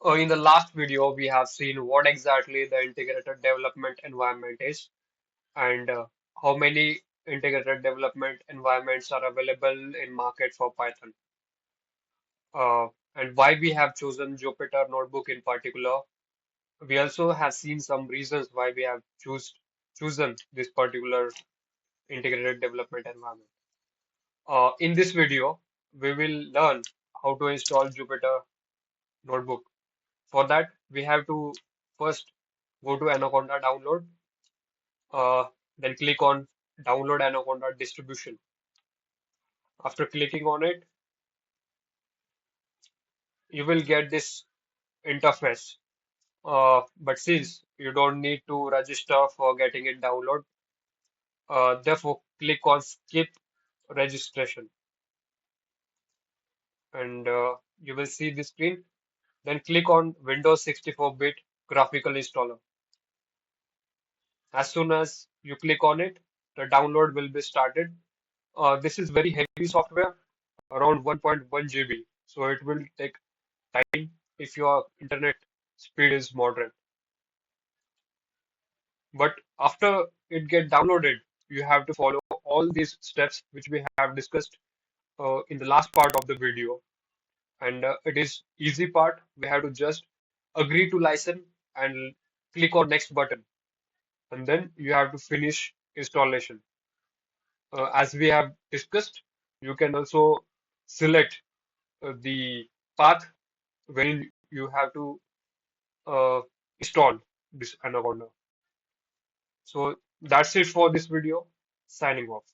In the last video, we have seen what exactly the integrated development environment is and how many integrated development environments are available in market for Python, and why we have chosen Jupyter Notebook in particular. We also have seen some reasons why we have chosen this particular integrated development environment. In this video, we will learn how to install Jupyter Notebook. For that, we have to first go to Anaconda download, then click on download Anaconda distribution. After clicking on it, you will get this interface. But since you don't need to register for getting it download, therefore click on skip registration and you will see the screen. Then click on Windows 64-bit graphical installer. As soon as you click on it, the download will be started. This is very heavy software, around 1.1 GB. So it will take time if your internet speed is moderate. But after it get downloaded, you have to follow all these steps which we have discussed in the last part of the video. And it is easy part. We have to just agree to license and click on next button. And then you have to finish installation. As we have discussed, you can also select the path wherein you have to uh, install this Anaconda. So that's it for this video. Signing off.